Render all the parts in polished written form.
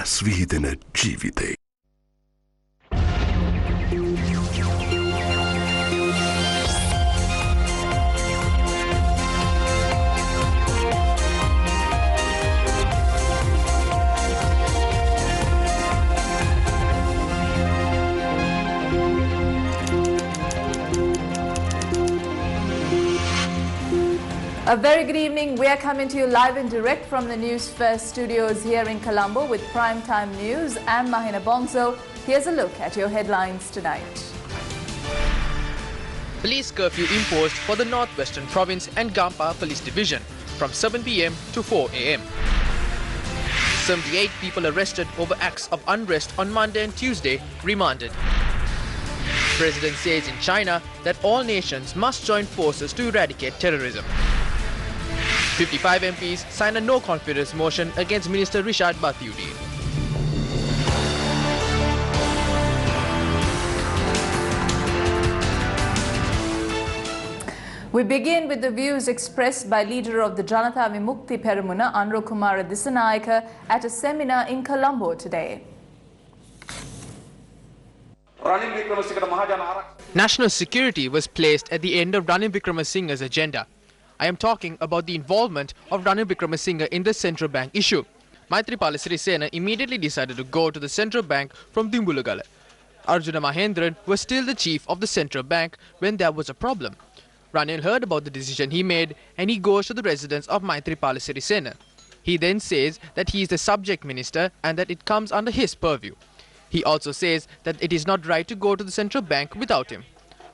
සැනස් විහිදෙන ජීවිතේ. A very good evening. We are coming to you live and direct from the Newsfirst studios here in Colombo with Primetime News. I'm Mahina Bonzo. Here's a look at your headlines tonight. Police curfew imposed for the Northwestern Province and Gampa Police Division from 7 p.m. to 4 a.m. 78 people arrested over acts of unrest on Monday and Tuesday, remanded. President says in China that all nations must join forces to eradicate terrorism. 55 MPs sign a no-confidence motion against Minister Rishad Bathiudi. We begin with the views expressed by leader of the Janata Vimukti Peramuna, Anro Kumara Disanayaka, at a seminar in Colombo today. National security was placed at the end of Ranil Wickremesinghe's agenda. I am talking about the involvement of Ranil Wickremesinghe in the central bank issue. Maithripala Sirisena immediately decided to go to the central bank from Dimbulagala. Arjuna Mahendran was still the chief of the central bank when there was a problem. Ranil heard about the decision he made and he goes to the residence of Maithripala Sirisena. He then says that he is the subject minister and that it comes under his purview. He also says that it is not right to go to the central bank without him.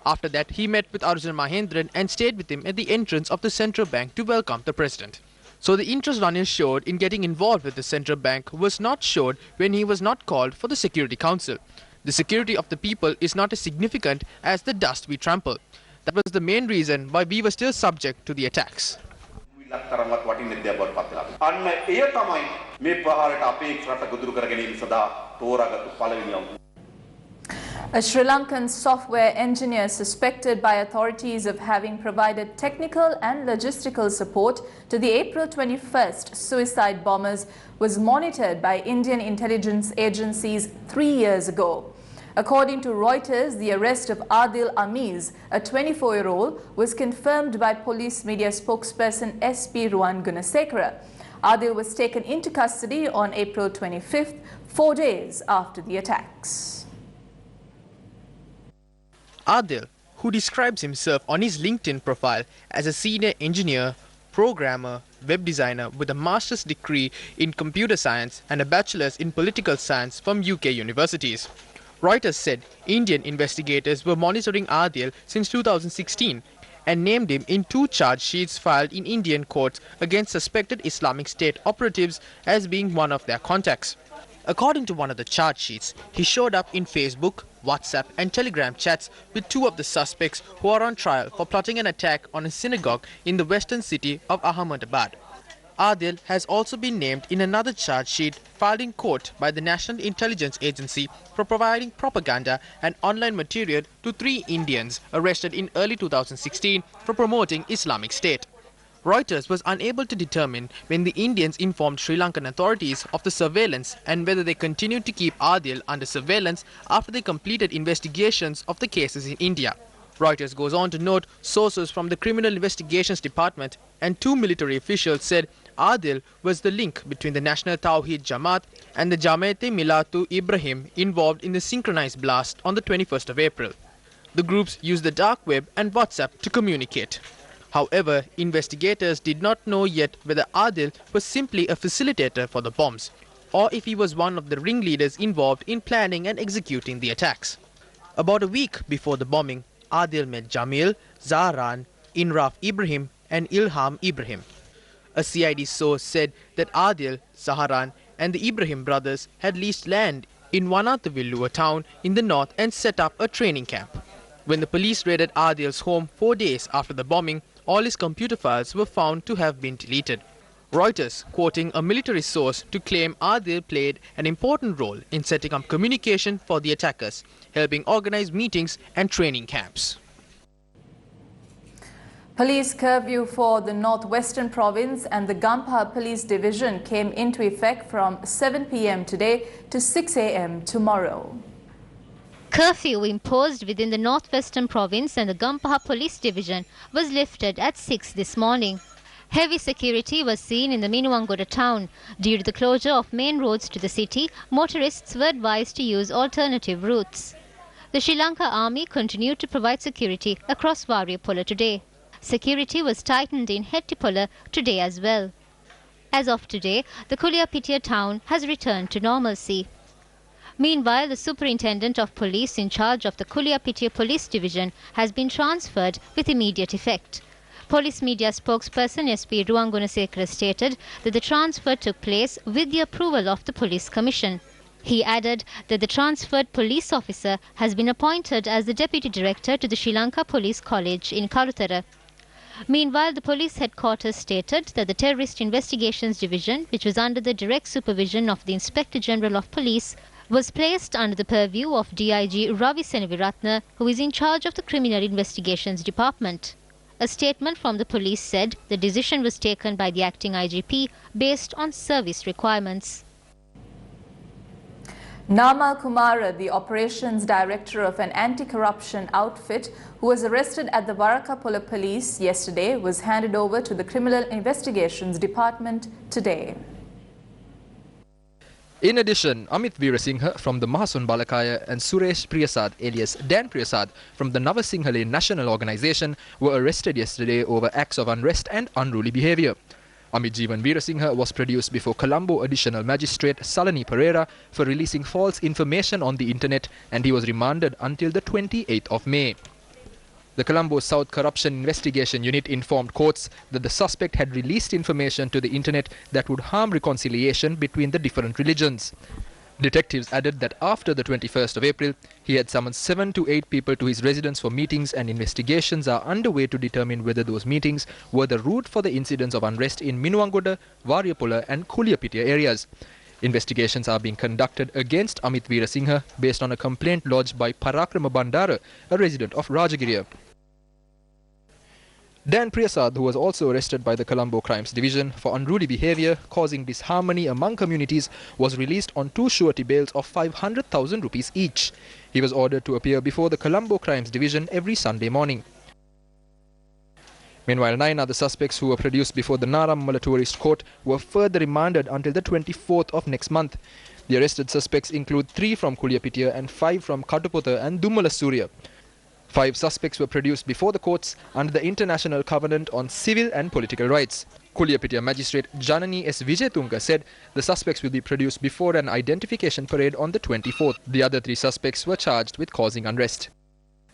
After that, he met with Arjuna Mahendran and stayed with him at the entrance of the central bank to welcome the president. So the interest Ranil showed in getting involved with the central bank was not showed when he was not called for the Security Council. The security of the people is not as significant as the dust we trample. That was the main reason why we were still subject to the attacks. A Sri Lankan software engineer suspected by authorities of having provided technical and logistical support to the April 21st suicide bombers was monitored by Indian intelligence agencies 3 years ago. According to Reuters, the arrest of Adil Amiz, a 24-year-old, was confirmed by police media spokesperson SP Ruwan Gunasekara. Adil was taken into custody on April 25th, 4 days after the attacks. Adil, who describes himself on his LinkedIn profile as a senior engineer, programmer, web designer with a master's degree in computer science and a bachelor's in political science from UK universities. Reuters said Indian investigators were monitoring Adil since 2016 and named him in 2 charge sheets filed in Indian courts against suspected Islamic State operatives as being one of their contacts. According to one of the charge sheets, he showed up in Facebook, WhatsApp and Telegram chats with 2 of the suspects who are on trial for plotting an attack on a synagogue in the western city of Ahmedabad. Adil has also been named in another charge sheet filed in court by the National Intelligence Agency for providing propaganda and online material to 3 Indians arrested in early 2016 for promoting Islamic State. Reuters was unable to determine when the Indians informed Sri Lankan authorities of the surveillance and whether they continued to keep Adil under surveillance after they completed investigations of the cases in India. Reuters goes on to note sources from the Criminal Investigations Department and 2 military officials said Adil was the link between the National Tawheed Jamaat and the Jamaat-e Milatu Ibrahim involved in the synchronized blast on the 21st of April. The groups used the dark web and WhatsApp to communicate. However, investigators did not know yet whether Adil was simply a facilitator for the bombs or if he was one of the ringleaders involved in planning and executing the attacks. About a week before the bombing, Adil met Jamil, Zahran, Inraf Ibrahim and Ilham Ibrahim. A CID source said that Adil, Zahran and the Ibrahim brothers had leased land in Wanathavillu, a town in the north, and set up a training camp. When the police raided Adil's home 4 days after the bombing, all his computer files were found to have been deleted. Reuters, quoting a military source, to claim Adil played an important role in setting up communication for the attackers, helping organize meetings and training camps. Police curfew for the Northwestern Province and the Gampaha Police Division came into effect from 7 p.m. today to 6 a.m. tomorrow. Curfew imposed within the Northwestern Province and the Gampaha Police Division was lifted at 6 this morning. Heavy security was seen in the Minuwangoda town. Due to the closure of main roads to the city, motorists were advised to use alternative routes. The Sri Lanka Army continued to provide security across Variapola today. Security was tightened in Hettipola today as well. As of today, the Kuliapitia town has returned to normalcy. Meanwhile, the Superintendent of Police in charge of the Kuliapitia Police Division has been transferred with immediate effect. Police media spokesperson SP Ruwangunasekara stated that the transfer took place with the approval of the Police Commission. He added that the transferred police officer has been appointed as the Deputy Director to the Sri Lanka Police College in Karutara. Meanwhile, the police headquarters stated that the Terrorist Investigations Division, which was under the direct supervision of the Inspector General of Police, was placed under the purview of DIG Ravi Senaviratne, who is in charge of the Criminal Investigations Department. A statement from the police said the decision was taken by the acting IGP based on service requirements. Namal Kumara, the operations director of an anti-corruption outfit who was arrested at the Varakapola police yesterday, was handed over to the Criminal Investigations Department today. In addition, Amit Veerasinghe from the Mahasun Balakaya and Suresh Priyasad alias Dan Priyasad from the Navasinghale National Organisation were arrested yesterday over acts of unrest and unruly behaviour. Amit Jeevan Veerasinghe was produced before Colombo Additional Magistrate Salani Pereira for releasing false information on the internet, and he was remanded until the 28th of May. The Colombo South Corruption Investigation Unit informed courts that the suspect had released information to the internet that would harm reconciliation between the different religions. Detectives added that after the 21st of April, he had summoned 7 to 8 people to his residence for meetings, and investigations are underway to determine whether those meetings were the root for the incidents of unrest in Minuwangoda, Variapola and Kuliapitia areas. Investigations are being conducted against Amit Veerasinghe based on a complaint lodged by Parakrama Bandara, a resident of Rajagiriya. Dan Priyasad, who was also arrested by the Colombo Crimes Division for unruly behaviour causing disharmony among communities, was released on 2 surety bails of 500,000 rupees each. He was ordered to appear before the Colombo Crimes Division every Sunday morning. Meanwhile, 9 other suspects who were produced before the Narammala Tourist Court were further remanded until the 24th of next month. The arrested suspects include 3 from Kuliapitia and 5 from Katupota and Dummala Surya. 5 suspects were produced before the courts under the International Covenant on Civil and Political Rights. Kuliapitia Magistrate Janani S. Vijayatunga said the suspects will be produced before an identification parade on the 24th. The other 3 suspects were charged with causing unrest.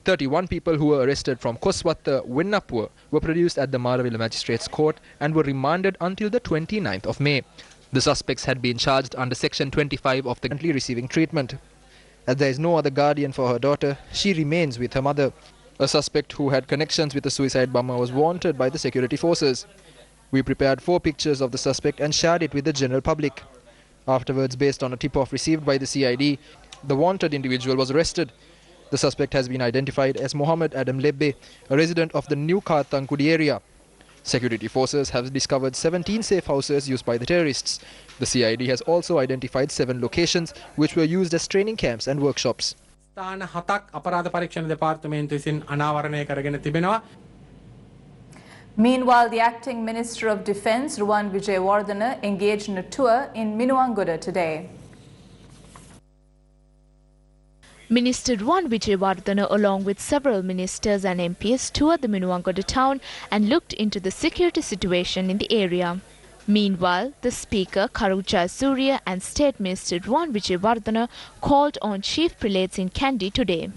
31 people who were arrested from Koswatta, Wennapur were produced at the Maravilla Magistrates Court and were remanded until the 29th of May. The suspects had been charged under Section 25 of the currently receiving treatment. As there is no other guardian for her daughter, she remains with her mother. A suspect who had connections with the suicide bomber was wanted by the security forces. We prepared 4 pictures of the suspect and shared it with the general public. Afterwards, based on a tip-off received by the CID, the wanted individual was arrested. The suspect has been identified as Mohammed Adam Lebbe, a resident of the New Kartankudi area. Security forces have discovered 17 safe houses used by the terrorists. The CID has also identified 7 locations which were used as training camps and workshops. Meanwhile, the acting Minister of Defence, Ruwan Wijewardene, engaged in a tour in Minuwangoda today. Minister Ruwan Wijewardene, along with several ministers and MPs, toured the Minuwangoda town and looked into the security situation in the area. Meanwhile, the Speaker, Karu Jayasuriya, and State Minister Ruwan Wijewardene called on chief prelates in Kandy today.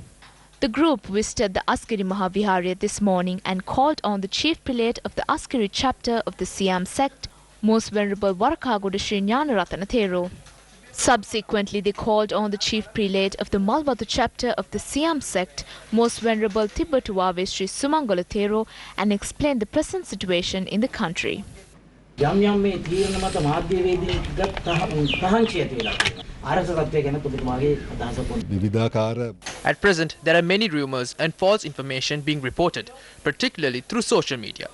The group visited the Askari Mahaviharya this morning and called on the chief prelate of the Askari chapter of the Siam sect, Most Venerable Warakagoda Sri Gnanaratana Thero. Subsequently, they called on the chief prelate of the Malwadu chapter of the Siam sect, Most Venerable Tibbatuwave Sri Sumangala Thero, and explained the present situation in the country. යම් යම් මේ තීරණ මත මාධ්‍යවේදීන්ට තහංචි ඇති වෙලා තියෙනවා. ආරක්ෂක තත්ත්වය ගැන ඔබතුමාගේ අදහස පොඩි. විවිධාකාර At present, there are many rumors and false information being reported, particularly through social media.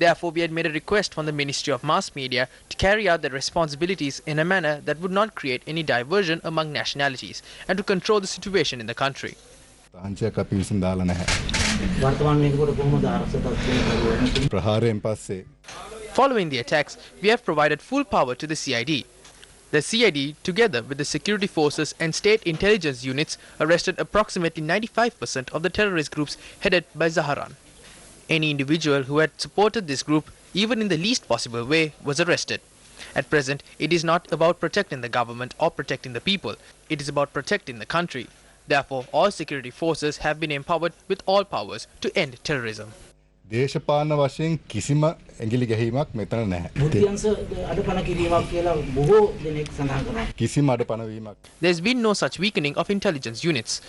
Therefore, we had made a request from the Ministry of Mass Media to carry out their responsibilities in a manner that would not create any diversion among nationalities and to control the situation in the country. තහංචියක් අපි විසින් දාලා නැහැ. වර්තමාන මේකකට කොහොමද ආරක්ෂක තත්ත්වය ප්‍රහාරයෙන් පස්සේ Following the attacks, we have provided full power to the CID. The CID, together with the security forces and state intelligence units, arrested approximately 95% of the terrorist groups headed by Zaharan. Any individual who had supported this group, even in the least possible way, was arrested. At present, it is not about protecting the government or protecting the people. It is about protecting the country. Therefore, all security forces have been empowered with all powers to end terrorism. දේශපාලන වශයෙන් කිසිම ඇඟිලි ගැහිමක් මෙතන නැහැ. බුද්ධියංශ අඩපණ කිරීමක් කියලා බොහෝ දෙනෙක් සඳහන් කරනවා. කිසිම අඩපණවීමක්. There's been no such weakening of intelligence units.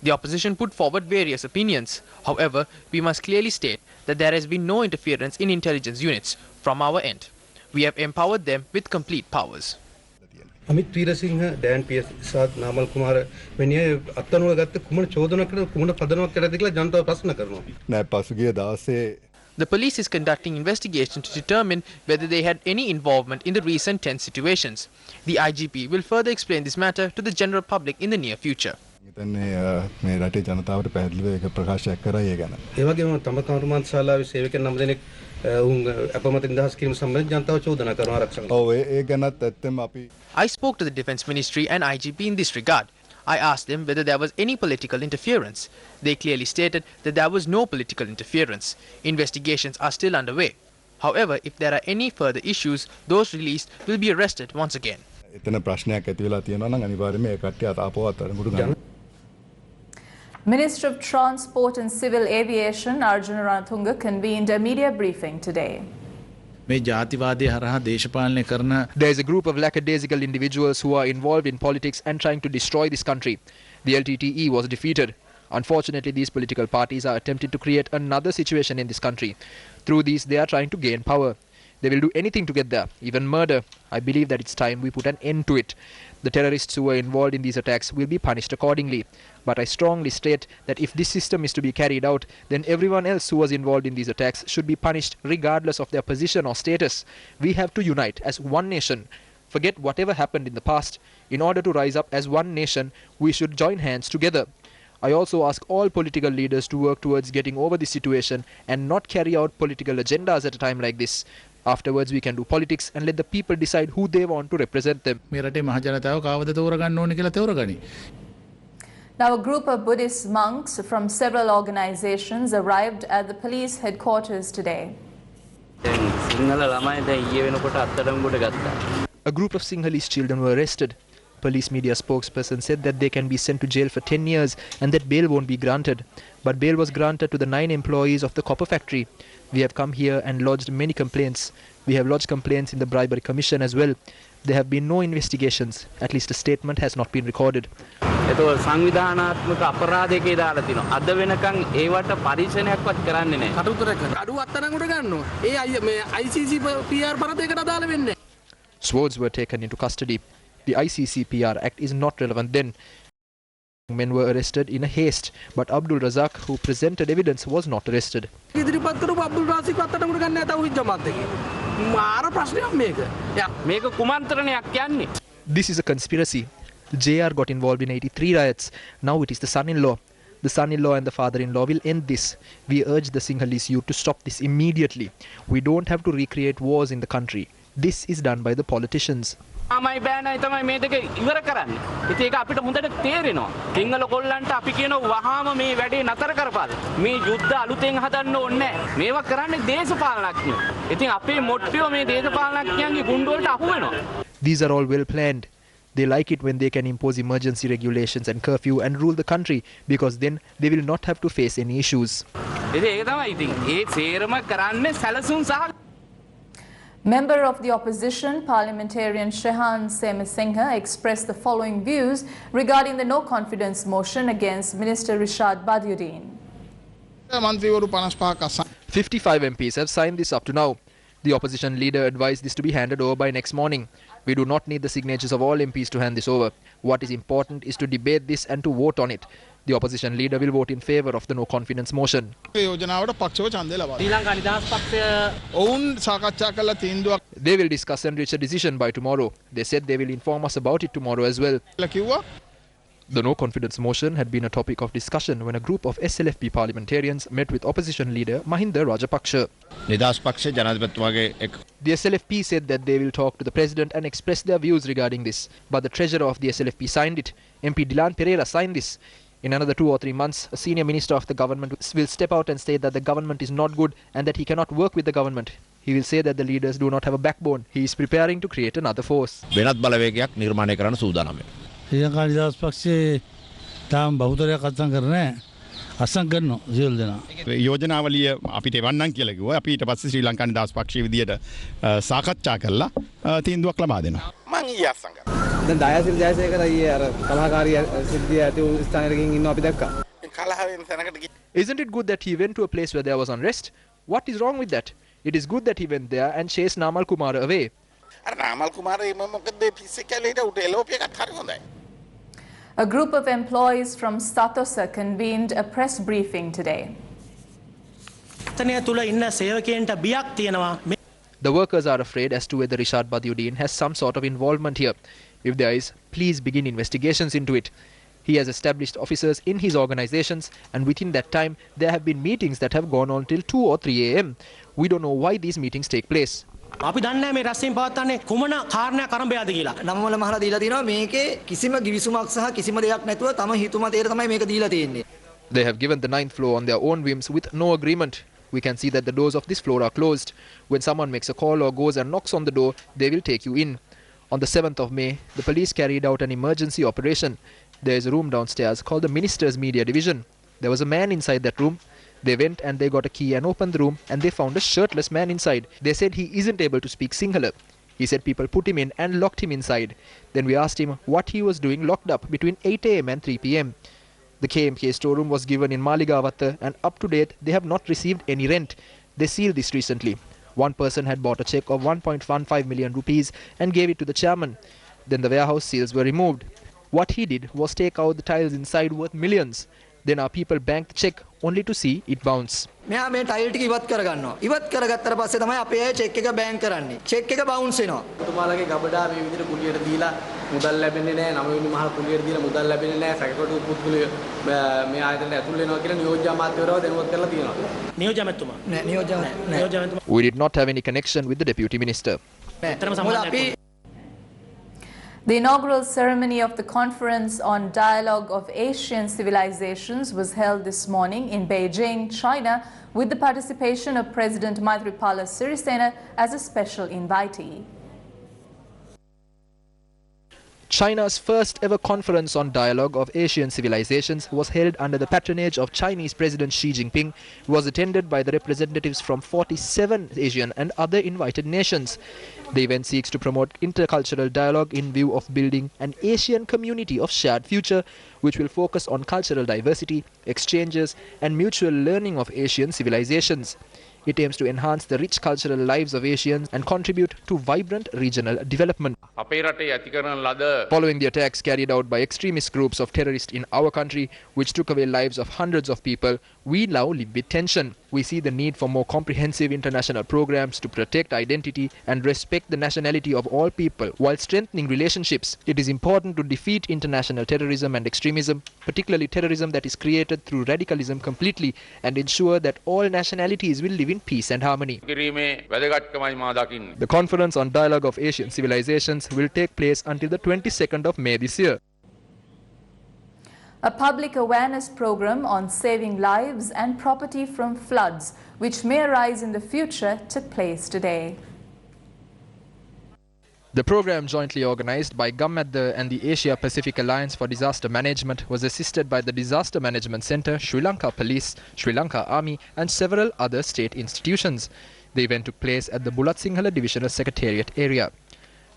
The opposition put forward various opinions. However, we must clearly state that there has been no interference in intelligence units from our end. We have empowered them with complete powers. Amith Weerasinghe ඩෑන් පීඑස් ඉසාත් නාමල් කුමාර වෙනිය අත්අනුව ගත්ත කුමන චෝදනාවකට කුමන පදනමක් යටතේද කියලා ජනතාව ප්‍රශ්න කරනවා. නෑ පසුගිය දවසේ The police is conducting investigation to determine whether they had any involvement in the recent tense situations. The IGP will further explain this matter to the general public in the near future. හිතන්නේ මේ රටේ ජනතාවට පැහැදිලිව ඒක ප්‍රකාශයක් කරා ඒ ගැන. ඒ වගේම තම කර්මාන්ත ශාලාවේ සේවකයන් 9 දෙනෙක් අපමණ නිදහස් කිරීම සම්බන්ධ ජනතාව චෝදනා කරනවා ආරක්ෂක. ඔව් ඒ ගැනත් ඇත්තම අපි I spoke to the Defence Ministry and IGP in this regard. I asked them whether there was any political interference. They clearly stated that there was no political interference. Investigations are still underway. However, if there are any further issues, those released will be arrested once again. එතන ප්‍රශ්නයක් ඇති වෙලා තියෙනවා නම් අනිවාර්යයෙන්ම ඒ කට්ටිය ආපහු අත්අඩංගුවට ගන්න. Minister of Transport and Civil Aviation Arjuna Ranatunga convened a media briefing today. මේ ජාතිවාදය හරහා දේශපාලනය කරන There is a group of lackadaisical individuals who are involved in politics and trying to destroy this country. The LTTE was defeated. Unfortunately, these political parties are attempting to create another situation in this country. Through these, they are trying to gain power. They will do anything to get there, even murder. I believe that it's time we put an end to it. The terrorists who were involved in these attacks will be punished accordingly. But I strongly state that if this system is to be carried out, then everyone else who was involved in these attacks should be punished regardless of their position or status. We have to unite as one nation. Forget whatever happened in the past. In order to rise up as one nation, we should join hands together. I also ask all political leaders to work towards getting over this situation and not carry out political agendas at a time like this. Afterwards, we can do politics and let the people decide who they want to represent them. මේ රටේ මහ ජනතාව කාවද තෝරගන්න ඕනේ කියලා තෝරගනි. Now, a group of Buddhist monks from several organizations arrived at the police headquarters today. A group of Sinhalese children were arrested. Police media spokesperson said that they can be sent to jail for 10 years and that bail won't be granted. But bail was granted to the 9 employees of the copper factory. We have come here and lodged many complaints. We have lodged complaints in the bribery commission as well. There have been no investigations. At least a statement has not been recorded. එතකොට සංවිධානාත්මක අපරාධයකේ දාලා තිනවා. අද වෙනකන් ඒවට පරීක්ෂණයක්වත් කරන්නේ නැහැ. කටුතරක අඩුව අත්අඩංගුවට ගන්නවා. ඒ මේ ICC PR පරතයකට අදාළ වෙන්නේ. Swords were taken into custody. The ICC PR Act is not relevant then. Men were arrested in a haste, but Abdul Razak, who presented evidence, was not arrested. ඉදිරිපත් කරපු අබ්දුල් රාසික් අත්අඩංගුවට ගන්න නැතව විජ්ජමාත් එකේ. මාර ප්‍රශ්නයක් මේක. මේක කුමන්ත්‍රණයක් කියන්නේ. This is a conspiracy. The JR got involved in 83 riots. Now it is the son-in-law. The son-in-law and the father-in-law will end this. We urge the Sinhalese youth to stop this immediately. We don't have to recreate wars in the country. This is done by the politicians. ආමයි බෑනයි තමයි මේ දෙක ඉවර කරන්නේ. ඉතින් ඒක අපිට හොඳට තේරෙනවා. සිංහල කොල්ලන්ට අපි කියනවා වහාම මේ වැඩේ නතර කරපළ. මේ යුද්ධ අලුතෙන් හදන්න ඕනේ නැහැ. මේවා කරන්නේ දේශපාලනඥයෝ. ඉතින් අපේ මොට්ටියෝ මේ දේශපාලනඥයන්ගේ ගුඬ වලට අහු වෙනවා. These are all well planned. They like it when they can impose emergency regulations and curfew and rule the country because then they will not have to face any issues. ඉතින් ඒක තමයි ඉතින් ඒ සේරම කරන්නේ සැලසුම් සහ Member of the opposition, parliamentarian Shehan Semisingha, expressed the following views regarding the no-confidence motion against Minister Rishad Badiuddin. 55 MPs have signed this up to now. The opposition leader advised this to be handed over by next morning. We do not need the signatures of all MPs to hand this over. What is important is to debate this and to vote on it. The opposition leader will vote in favour of the no confidence motion. They will discuss and reach a decision by tomorrow. They said they will inform us about it tomorrow as well. The no confidence motion had been a topic of discussion when a group of SLFP parliamentarians met with opposition leader Mahinda Rajapaksa. The SLFP said that they will talk to the president and express their views regarding this. But the treasurer of the SLFP signed it. MP Dilan Pereira signed this. In another 2 or 3 months, a senior minister of the government will step out and state that the government is not good and that he cannot work with the government. He will say that the leaders do not have a backbone. He is preparing to create another force. යෝජනාවලිය අපිට එවන්නම් කියලා කිව්වා. අපි ඊට පස්සේ ශ්‍රී ලංකා නිදහස් පක්ෂයේ විදියට සාකච්ඡා කරලා තීන්දුවක් ලබා දෙනවා. මම ඊයේ අසංග. දැන් දයාසිරි ජයසේකර ඊයේ අර කලහකාරී සිද්ධිය ඇති වූ ස්ථානයකින් ඉන්නවා අපි දැක්කා. කලහවෙන් තැනකට ගිහින්. Isn't it good that he went to a place where there was unrest? What is wrong with that? It is good that he went there and chased Namal Kumar away. අර නාමල් කුමාරේ මොකද ෆිසිකල් හිට උට එලෝප් එකක් හරි හොඳයි. A group of employees from Statosa convened a press briefing today. The workers are afraid as to whether Rishad Badiuddin has some sort of involvement here. If there is, please begin investigations into it. He has established officers in his organizations, and within that time, there have been meetings that have gone on till 2 or 3 a.m. We don't know why these meetings take place. අපි දන්නේ මේ රැස්වීම පවත්වන්නේ කුමන කාරණයක් අරඹයාද කියලා. නම්වල මහලා දීලා තිනවා මේකේ කිසිම ගිවිසුමක් සහ කිසිම දෙයක් නැතුව තම හිතුමතේට තමයි මේක දීලා තියෙන්නේ. They have given the 9th floor on their own whims with no agreement. We can see that the doors of this floor are closed. When someone makes a call or goes and knocks on the door, they will take you in. On the 7th of May, the police carried out an emergency operation. There is a room downstairs called the Minister's Media Division. There was a man inside that room. They went and they got a key and opened the room and they found a shirtless man inside. They said he isn't able to speak Sinhala. He said people put him in and locked him inside. Then we asked him what he was doing locked up between 8 a.m. and 3 p.m. The KMK storeroom was given in Maligavatta and up to date they have not received any rent. They sealed this recently. One person had bought a cheque of 1.15 million rupees and gave it to the chairman. Then the warehouse seals were removed. What he did was take out the tiles inside worth millions. Then our people banked the cheque only to see it bounce. මෙයා මේ tile ටික ඉවත් කරගන්නවා. ඉවත් කරගත්තට පස්සේ තමයි අපේ අය චෙක් එක බෑන්ක් කරන්නේ. චෙක් එක බවුන්ස් වෙනවා. ඔබතුමාලගේ ගබඩා මේ විදිහට කුලියට දීලා මුදල් ලැබෙන්නේ නැහැ. 9 වෙනි මහල් කුලියට දීලා මුදල් ලැබෙන්නේ නැහැ. සැකකටු පුද්ගලයෝ මේ ආයතනයට ඇතුල් වෙනවා කියලා නියෝජ්‍ය අමාත්‍යවරයව දැනුවත් කරලා තියෙනවා. නියෝජ්‍ය අමාත්‍යතුමා. නෑ නියෝජ්‍ය අමාත්‍යතුමා. We did not have any connection with the deputy minister. The inaugural ceremony of the Conference on Dialogue of Asian Civilizations was held this morning in Beijing, China, with the participation of President Maithripala Sirisena as a special invitee. China's first ever conference on dialogue of Asian civilizations was held under the patronage of Chinese President Xi Jinping. It was attended by the representatives from 47 Asian and other invited nations. The event seeks to promote intercultural dialogue in view of building an Asian community of shared future, which will focus on cultural diversity, exchanges, and mutual learning of Asian civilizations. It aims to enhance the rich cultural lives of Asians and contribute to vibrant regional development. Following the attacks carried out by extremist groups of terrorists in our country, which took away lives of hundreds of people, we now live with tension. We see the need for more comprehensive international programs to protect identity and respect the nationality of all people while strengthening relationships. It is important to defeat international terrorism and extremism, particularly terrorism that is created through radicalism completely, and ensure that all nationalities will live in peace and harmony. The Conference on Dialogue of Asian Civilizations will take place until the 22nd of May this year. A public awareness program on saving lives and property from floods, which may arise in the future, took place today. The program, jointly organized by Gammadda and the Asia Pacific Alliance for Disaster Management, was assisted by the Disaster Management Center, Sri Lanka Police, Sri Lanka Army and several other state institutions. The event took place at the Bulletin Divisional Secretariat area.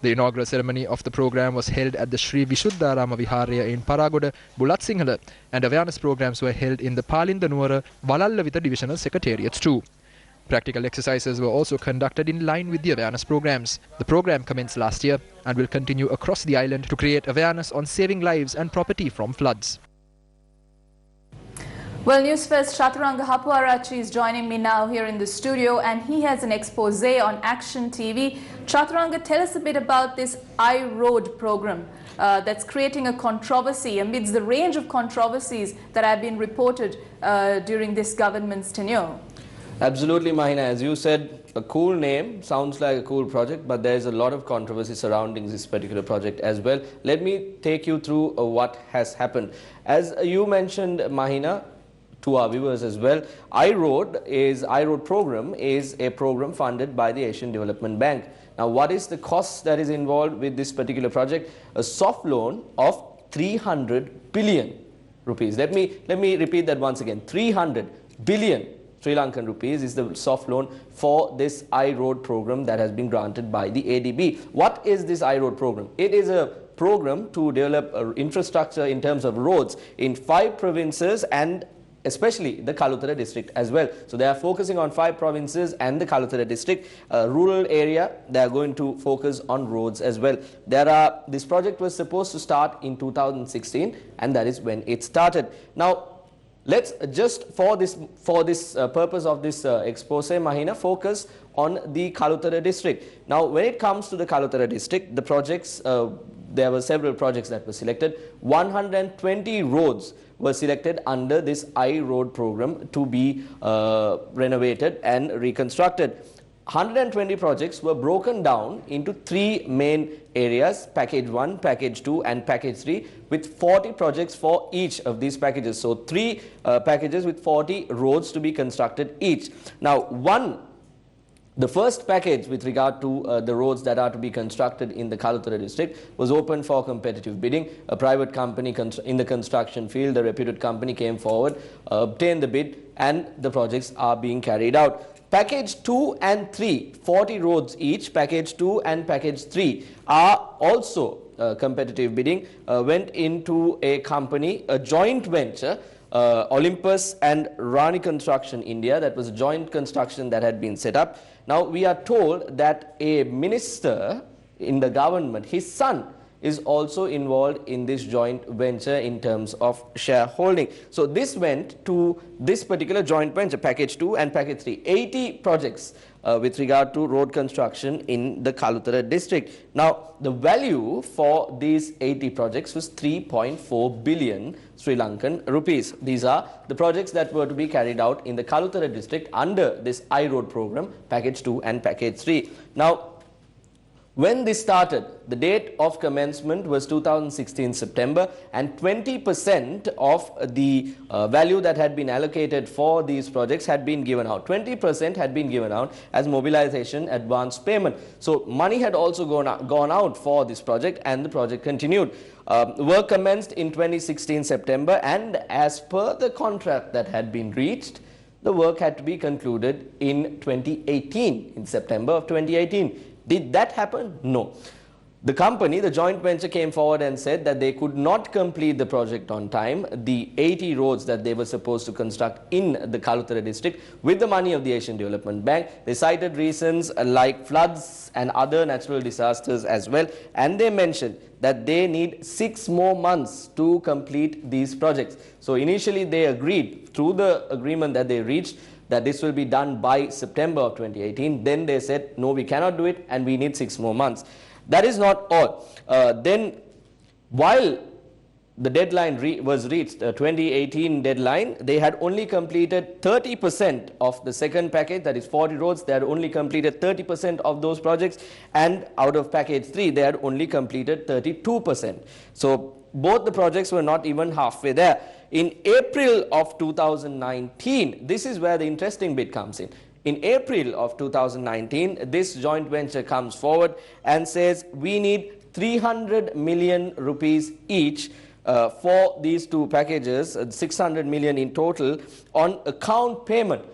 The inaugural ceremony of the program was held at the Sri Vishuddharama Viharaya in Paragoda, Bulatsinhala, and awareness programs were held in the Palindanuwara, Walallavitha Divisional Secretariats too. Practical exercises were also conducted in line with the awareness programs. The program commenced last year and will continue across the island to create awareness on saving lives and property from floods. Well, Newsfirst Chaturanga Hapuarachi is joining me now here in the studio, and he has an expose on Action TV. Chaturanga, tell us a bit about this iRoad program that's creating a controversy amidst the range of controversies that have been reported during this government's tenure. Absolutely, Mahina. As you said, a cool name, sounds like a cool project, but there is a lot of controversy surrounding this particular project as well. Let me take you through what has happened. As you mentioned, Mahina, to our viewers as well, iRoad program is a program funded by the Asian Development Bank. Now, what is the cost that is involved with this particular project? A soft loan of 300 billion rupees. Let me repeat that once again. 300 billion Sri Lankan rupees is the soft loan for this iRoad program that has been granted by the ADB. What is this iRoad program? It is a program to develop infrastructure in terms of roads in 5 provinces and especially the Kalutara district as well. So they are focusing on 5 provinces and the Kalutara district, rural area. They are going to focus on roads as well. This project was supposed to start in 2016, and that is when it started. Now, let's just for this purpose of this expose, Mahina, focus on the Kalutara district. Now, when it comes to the Kalutara district, the projects, there were several projects that were selected. 120 roads were selected under this iRoad program to be renovated and reconstructed. 120 projects were broken down into 3 main areas: package 1, package 2 and package 3, with 40 projects for each of these packages. So 3 packages with 40 roads to be constructed each. Now, the first package with regard to the roads that are to be constructed in the Kalutara district was open for competitive bidding. A private company in the construction field, a reputed company, came forward, obtained the bid, and the projects are being carried out. Package 2 and 3, 40 roads each, package 2 and package 3 are also competitive bidding, went into a company, a joint venture, Olympus and Rani Construction India. That was a joint construction that had been set up. Now, we are told that a minister in the government, his son, is also involved in this joint venture in terms of shareholding. So this went to this particular joint venture, package 2 and package 3, 80 projects with regard to road construction in the Kalutara district. Now, the value for these 80 projects was 3.4 billion Sri Lankan rupees. These are the projects that were to be carried out in the Kalutara district under this iRoad program, package 2 and package 3. Now, when this started, the date of commencement was 2016 September, and 20% of the value that had been allocated for these projects had been given out. 20% had been given out as mobilization advance payment. So money had also gone out for this project, and the project continued. Work commenced in 2016 September, and as per the contract that had been reached, the work had to be concluded in 2018, in September of 2018. Did that happen? No. The company, the joint venture, came forward and said that they could not complete the project on time, the 80 roads that they were supposed to construct in the Kalutara district with the money of the Asian Development Bank. They cited reasons like floods and other natural disasters as well, and they mentioned that they need 6 more months to complete these projects. So initially they agreed, through the agreement that they reached, that this will be done by September of 2018. Then they said, no, we cannot do it, and we need 6 more months. That is not all. Then, while the deadline was reached, 2018 deadline, they had only completed 30% of the second package, that is 40 roads. They had only completed 30% of those projects, and out of package 3, they had only completed 32%. So both the projects were not even halfway there. In April of 2019, this is where the interesting bit comes in. In April of 2019, this joint venture comes forward and says, we need 300 million rupees each for these 2 packages, 600 million in total, on account payment.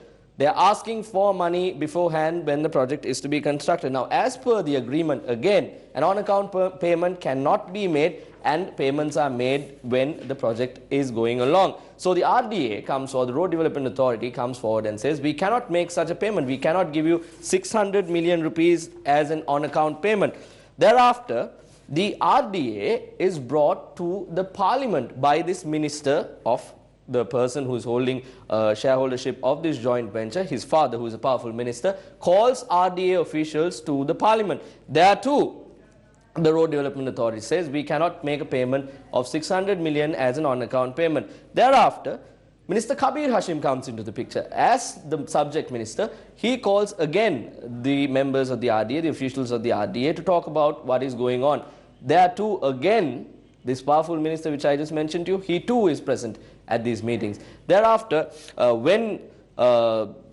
They are asking for money beforehand when the project is to be constructed. Now, as per the agreement, again, an on-account payment cannot be made, and payments are made when the project is going along. So the RDA comes, or the Road Development Authority comes forward and says, we cannot make such a payment. We cannot give you 600 million rupees as an on-account payment. Thereafter, the RDA is brought to the Parliament by this Minister of the person who is holding shareholdership of this joint venture. His father, who is a powerful minister, calls RDA officials to the Parliament. There too, the Road Development Authority says we cannot make a payment of 600 million as an on-account payment. Thereafter, Minister Kabir Hashim comes into the picture. As the subject minister, he calls again the members of the RDA, the officials of the RDA, to talk about what is going on. There too, again, this powerful minister which I just mentioned to you, he too is present at these meetings. Thereafter, when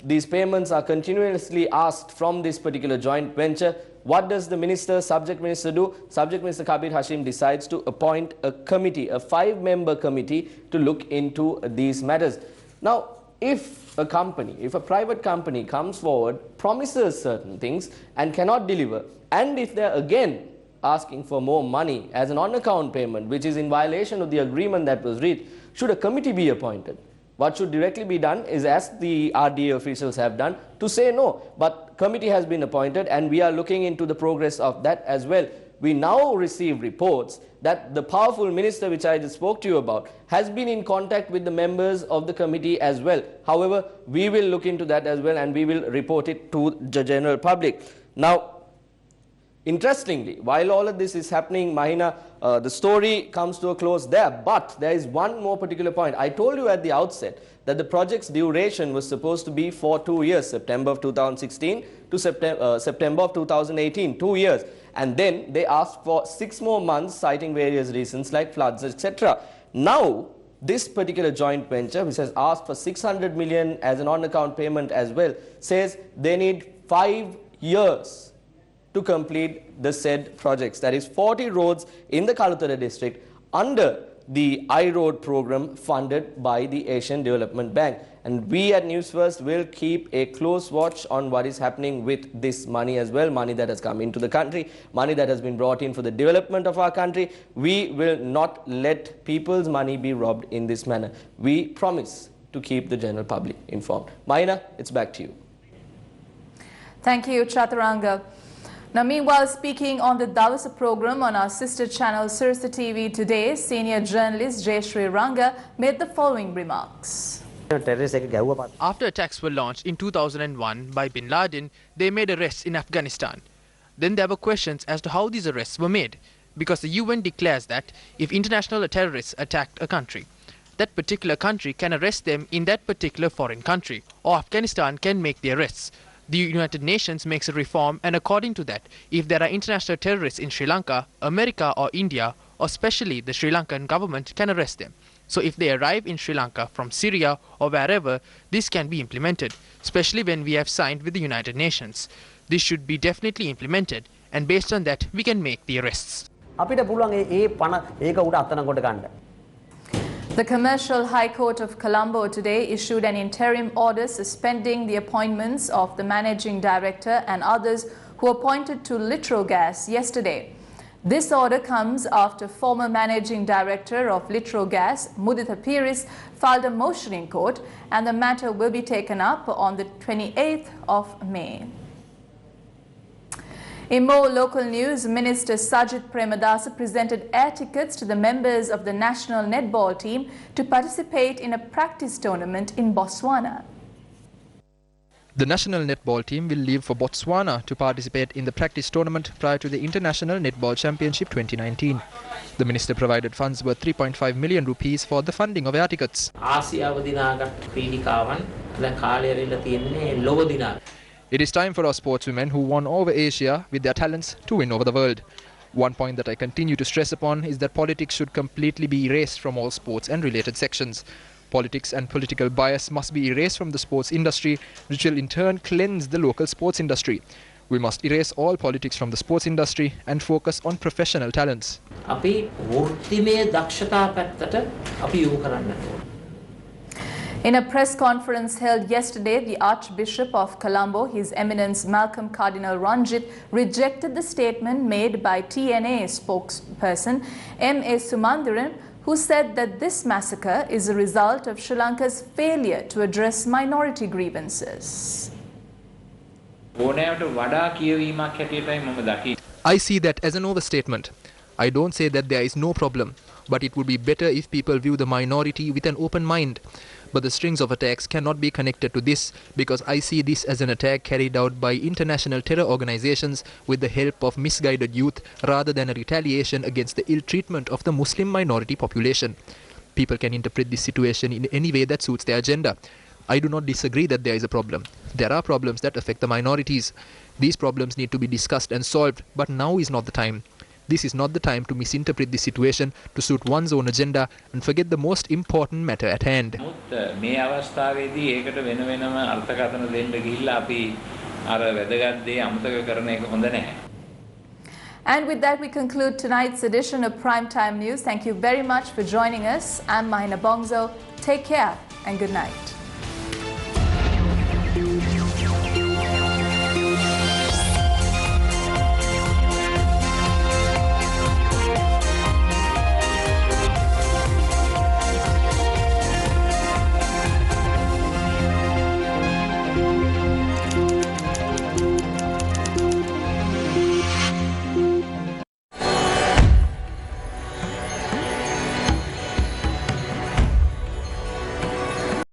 these payments are continuously asked from this particular joint venture, what does the minister, subject minister do? Subject Minister Kabir Hashim decides to appoint a committee, a 5-member committee, to look into these matters. Now, if a company, if a private company comes forward, promises certain things and cannot deliver, and if they're again asking for more money as an on-account payment, which is in violation of the agreement that was reached, should a committee be appointed? What should directly be done is, as the RDA officials have done, to say no. But committee has been appointed, and we are looking into the progress of that as well. We now receive reports that the powerful minister which I just spoke to you about has been in contact with the members of the committee as well. However, we will look into that as well, and we will report it to the general public. Now, interestingly, while all of this is happening, Mahina, the story comes to a close there, but there is one more particular point. I told you at the outset that the project's duration was supposed to be for 2 years, September of 2016 to September of 2018, 2 years. And then they asked for 6 more months, citing various reasons like floods, etc. Now, this particular joint venture, which has asked for 600 million as an on-account payment as well, says they need 5 years to complete the said projects. That is 40 roads in the Kalutara district under the I-Road program funded by the Asian Development Bank. And we at News First will keep a close watch on what is happening with this money as well, money that has come into the country, money that has been brought in for the development of our country. We will not let people's money be robbed in this manner. We promise to keep the general public informed. Maina, it's back to you. Thank you, Chaturanga. Now, meanwhile, speaking on the Davasa program on our sister channel Sirsa TV today, senior journalist Jayashree Ranga made the following remarks. After attacks were launched in 2001 by bin Laden, they made arrests in Afghanistan. Then there were questions as to how these arrests were made, because the UN declares that if international terrorists attacked a country, that particular country can arrest them in that particular foreign country, or Afghanistan can make the arrests. The United Nations makes a reform, and according to that, if there are international terrorists in Sri Lanka, America or India, or especially the Sri Lankan government can arrest them. So if they arrive in Sri Lanka from Syria or wherever, this can be implemented, especially when we have signed with the United Nations. This should be definitely implemented, and based on that, we can make the arrests. The Commercial High Court of Colombo today issued an interim order suspending the appointments of the Managing Director and others who were appointed to Litrogas yesterday. This order comes after former Managing Director of Litrogas, Muditha Piris, filed a motion in court, and the matter will be taken up on the 28th of May. In more local news, Minister Sajid Premadasa presented air tickets to the members of the national netball team to participate in a practice tournament in Botswana. The national netball team will leave for Botswana to participate in the practice tournament prior to the International Netball Championship 2019. The minister provided funds worth 3.5 million rupees for the funding of air tickets. It is time for our sportswomen who won over Asia with their talents to win over the world. One point that I continue to stress upon is that politics should completely be erased from all sports and related sections. Politics and political bias must be erased from the sports industry, which will in turn cleanse the local sports industry. We must erase all politics from the sports industry and focus on professional talents. In a press conference held yesterday, the Archbishop of Colombo, His Eminence Malcolm Cardinal Ranjit, rejected the statement made by TNA spokesperson M.A. Sumandiran, who said that this massacre is a result of Sri Lanka's failure to address minority grievances. I see that as an overstatement. I don't say that there is no problem, but it would be better if people view the minority with an open mind. But the strings of attacks cannot be connected to this, because I see this as an attack carried out by international terror organizations with the help of misguided youth, rather than a retaliation against the ill treatment of the Muslim minority population. People can interpret this situation in any way that suits their agenda. I do not disagree that there is a problem. There are problems that affect the minorities. These problems need to be discussed and solved, but now is not the time. This is not the time to misinterpret the situation to suit one's own agenda and forget the most important matter at hand. And with that, we conclude tonight's edition of Primetime News. Thank you very much for joining us. I'm Mahina Bongzo. Take care and good night.